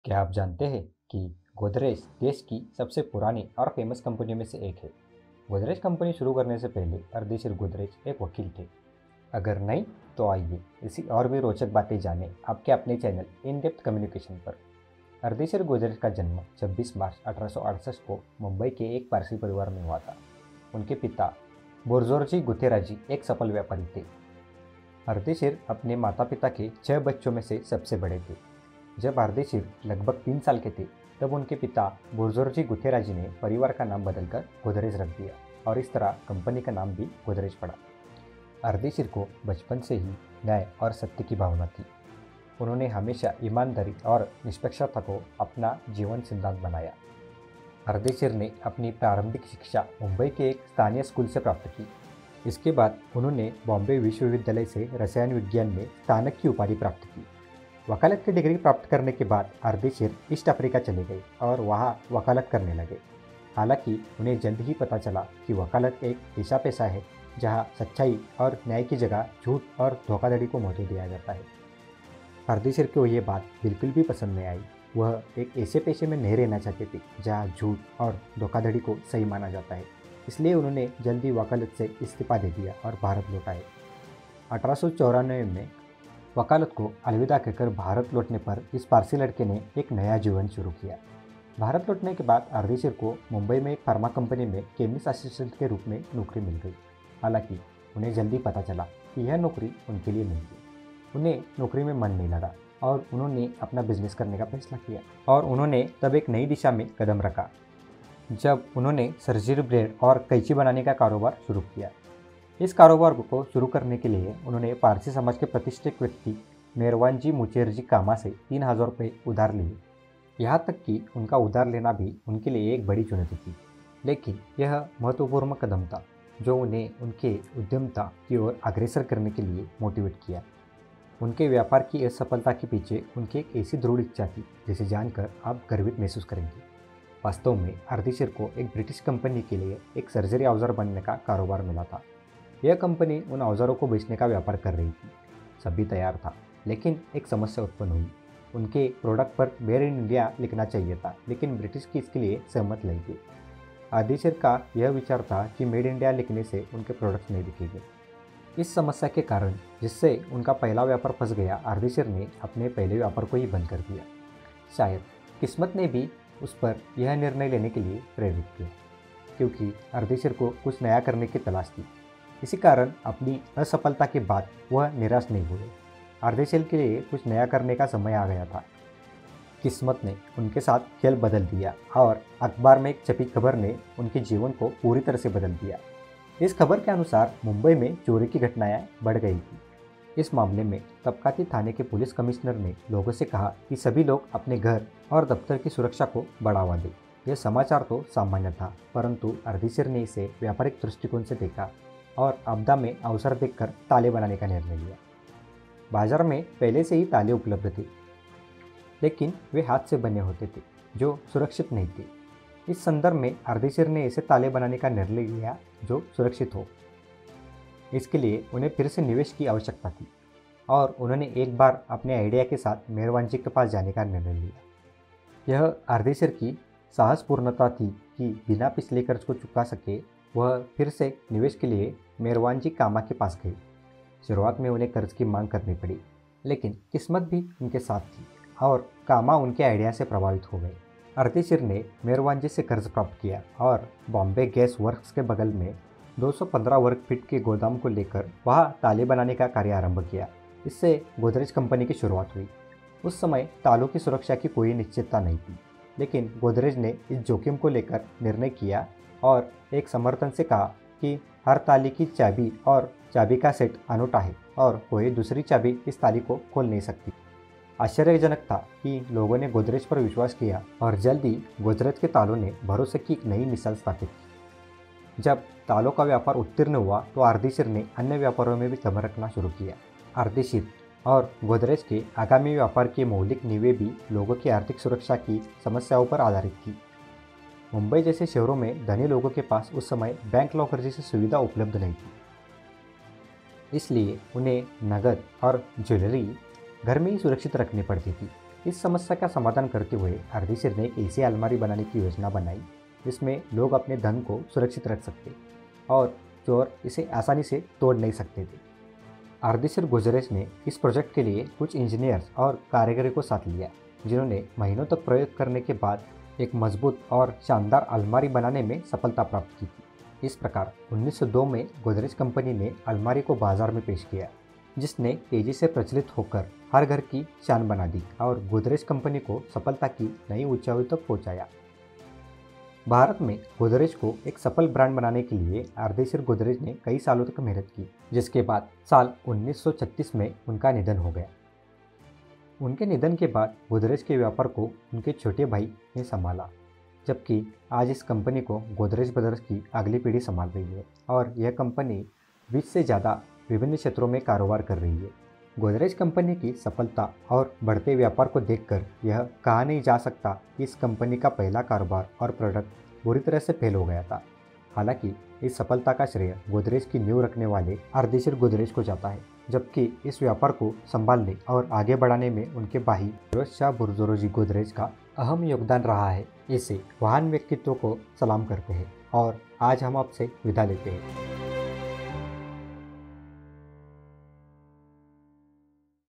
क्या आप जानते हैं कि गोदरेज देश की सबसे पुरानी और फेमस कंपनियों में से एक है। गोदरेज कंपनी शुरू करने से पहले अर्देशीर गोदरेज एक वकील थे। अगर नहीं तो आइए इसी और भी रोचक बातें जानें आपके अपने चैनल इन डेप्थ कम्युनिकेशन पर। अर्देशीर गोदरेज का जन्म 26 मार्च 1868 को मुंबई के एक पारसी परिवार में हुआ था। उनके पिता बोरजोरजी गुथेराजी एक सफल व्यापारी थे। अर्देशीर अपने माता पिता के 6 बच्चों में से सबसे बड़े थे। जब आर्देशीर लगभग 3 साल के थे तब उनके पिता बुर्जोरजी गुथेराजी ने परिवार का नाम बदलकर गोदरेज रख दिया और इस तरह कंपनी का नाम भी गोदरेज पड़ा। आर्देशीर को बचपन से ही न्याय और सत्य की भावना थी। उन्होंने हमेशा ईमानदारी और निष्पक्षता को अपना जीवन सिद्धांत बनाया। आर्देशीर ने अपनी प्रारंभिक शिक्षा मुंबई के एक स्थानीय स्कूल से प्राप्त की। इसके बाद उन्होंने बॉम्बे विश्वविद्यालय से रसायन विज्ञान में स्नातक की उपाधि प्राप्त की। वकालत की डिग्री प्राप्त करने के बाद आर्देशीर ईस्ट अफ्रीका चले गए और वहाँ वकालत करने लगे। हालांकि उन्हें जल्द ही पता चला कि वकालत एक ऐसा पेशा है जहाँ सच्चाई और न्याय की जगह झूठ और धोखाधड़ी को महत्व दिया जाता है। आर्देशीर को ये बात बिल्कुल भी पसंद नहीं आई। वह एक ऐसे पेशे में नहीं रहना चाहते थे जहाँ झूठ और धोखाधड़ी को सही माना जाता है। इसलिए उन्होंने जल्दी वकालत से इस्तीफा दे दिया और भारत लौट आए। 1894 में वकालत को अलविदा कहकर भारत लौटने पर इस पारसी लड़के ने एक नया जीवन शुरू किया। भारत लौटने के बाद आर्देशीर को मुंबई में एक फार्मा कंपनी में केमिस्ट असिस्टेंट के रूप में नौकरी मिल गई। हालांकि उन्हें जल्दी पता चला कि यह नौकरी उनके लिए नहीं थी। उन्हें नौकरी में मन नहीं लगा और उन्होंने अपना बिजनेस करने का फैसला किया और उन्होंने तब एक नई दिशा में कदम रखा जब उन्होंने सर्जरी ब्लेड और कैंची बनाने का कारोबार शुरू किया। इस कारोबार को शुरू करने के लिए उन्होंने पारसी समाज के प्रतिष्ठित व्यक्ति मेरवानजी मुचेरजी कामा से 3000 रुपये उधार लिए। यहाँ तक कि उनका उधार लेना भी उनके लिए एक बड़ी चुनौती थी, लेकिन यह महत्वपूर्ण कदम था जो उन्हें उनके उद्यमता की ओर अग्रसर करने के लिए मोटिवेट किया। उनके व्यापार की असफलता के पीछे उनकी एक ऐसी दृढ़ इच्छा थी जिसे जानकर आप गर्वित महसूस करेंगे। वास्तव में आर्देशीर को एक ब्रिटिश कंपनी के लिए एक सर्जरी औजार बनने का कारोबार मिला था। यह कंपनी उन औजारों को बेचने का व्यापार कर रही थी। सभी तैयार था, लेकिन एक समस्या उत्पन्न हुई। उनके प्रोडक्ट पर मेड इन इंडिया लिखना चाहिए था, लेकिन ब्रिटिश की इसके लिए सहमत नहीं थी। आर्देशीर का यह विचार था कि मेड इंडिया लिखने से उनके प्रोडक्ट्स नहीं बिकेंगे। इस समस्या के कारण, जिससे उनका पहला व्यापार फंस गया, आर्देशीर ने अपने पहले व्यापार को ही बंद कर दिया। शायद किस्मत ने भी उस पर यह निर्णय लेने के लिए प्रेरित किया, क्योंकि आर्देशीर को कुछ नया करने की तलाश थी। इसी कारण अपनी असफलता के बाद वह निराश नहीं हुए। आर्देशीर के लिए कुछ नया करने का समय आ गया था। किस्मत ने उनके साथ खेल बदल दिया और अखबार में एक छपी खबर ने उनके जीवन को पूरी तरह से बदल दिया। इस खबर के अनुसार मुंबई में चोरी की घटनाएं बढ़ गई थी। इस मामले में तबकाती थाने के पुलिस कमिश्नर ने लोगों से कहा कि सभी लोग अपने घर और दफ्तर की सुरक्षा को बढ़ावा दें। यह समाचार तो सामान्य था, परंतु आर्देशीर ने इसे व्यापारिक दृष्टिकोण से देखा और आपदा में अवसर देखकर ताले बनाने का निर्णय लिया। बाजार में पहले से ही ताले उपलब्ध थे, लेकिन वे हाथ से बने होते थे जो सुरक्षित नहीं थे। इस संदर्भ में आर्देशीर ने ऐसे ताले बनाने का निर्णय लिया जो सुरक्षित हो। इसके लिए उन्हें फिर से निवेश की आवश्यकता थी और उन्होंने एक बार अपने आइडिया के साथ मेहरवान जी के पास जाने का निर्णय लिया। यह आर्देशीर की साहसपूर्णता थी कि बिना पिछले कर्ज को चुका सके वह फिर से निवेश के लिए मेहरवान जी कामा के पास गए। शुरुआत में उन्हें कर्ज की मांग करनी पड़ी, लेकिन किस्मत भी उनके साथ थी और कामा उनके आइडिया से प्रभावित हो गए। आर्देशीर ने मेहरवान जी से कर्ज प्राप्त किया और बॉम्बे गैस वर्क्स के बगल में 215 वर्ग फीट के गोदाम को लेकर वहाँ ताले बनाने का कार्य आरंभ किया। इससे गोदरेज कंपनी की शुरुआत हुई। उस समय तालों की सुरक्षा की कोई निश्चितता नहीं थी, लेकिन गोदरेज ने इस जोखिम को लेकर निर्णय किया और एक समर्थन से कहा कि हर ताले की चाबी और चाबी का सेट अनूठा है और कोई दूसरी चाबी इस ताले को खोल नहीं सकती। आश्चर्यजनक था कि लोगों ने गोदरेज पर विश्वास किया और जल्द ही गोदरेज के तालों ने भरोसे की एक नई मिसाल स्थापित की। जब तालों का व्यापार उत्तीर्ण हुआ तो आर्देशीर ने अन्य व्यापारों में भी कदम रखना शुरू किया। आर्देशीर और गोदरेज के आगामी व्यापार की मौलिक नींवें भी लोगों की आर्थिक सुरक्षा की समस्याओं पर आधारित थी। मुंबई जैसे शहरों में धनी लोगों के पास उस समय बैंक लॉकर जैसी सुविधा उपलब्ध नहीं थी, इसलिए उन्हें नकद और ज्वेलरी घर में ही सुरक्षित रखनी पड़ती थी। इस समस्या का समाधान करते हुए अर्देशीर ने एक ऐसी अलमारी बनाने की योजना बनाई जिसमें लोग अपने धन को सुरक्षित रख सकते और चोर इसे आसानी से तोड़ नहीं सकते थे। अर्देशीर गुजरेश ने इस प्रोजेक्ट के लिए कुछ इंजीनियर्स और कारीगरों को साथ लिया, जिन्होंने महीनों तक प्रयोग करने के बाद एक मजबूत और शानदार अलमारी बनाने में सफलता प्राप्त की थी। इस प्रकार 1902 में गोदरेज कंपनी ने अलमारी को बाजार में पेश किया, जिसने तेजी से प्रचलित होकर हर घर की शान बना दी और गोदरेज कंपनी को सफलता की नई ऊंचाइयों तक पहुंचाया। भारत में गोदरेज को एक सफल ब्रांड बनाने के लिए अर्देशीर गोदरेज ने कई सालों तक मेहनत की, जिसके बाद साल 1936 में उनका निधन हो गया। उनके निधन के बाद गोदरेज के व्यापार को उनके छोटे भाई ने संभाला, जबकि आज इस कंपनी को गोदरेज ब्रदर्स की अगली पीढ़ी संभाल रही है और यह कंपनी 20 से ज़्यादा विभिन्न क्षेत्रों में कारोबार कर रही है। गोदरेज कंपनी की सफलता और बढ़ते व्यापार को देखकर यह कहा नहीं जा सकता कि इस कंपनी का पहला कारोबार और प्रोडक्ट बुरी तरह से फेल हो गया था। हालांकि इस सफलता का श्रेय गोदरेज की नींव रखने वाले अर्देशीर गोदरेज को जाता है, जबकि इस व्यापार को संभालने और आगे बढ़ाने में उनके भाई फिरोज शाह बुर्जुर्जी गोदरेज का अहम योगदान रहा है। इसे महान व्यक्तित्व को सलाम करते हैं और आज हम आपसे विदा लेते हैं।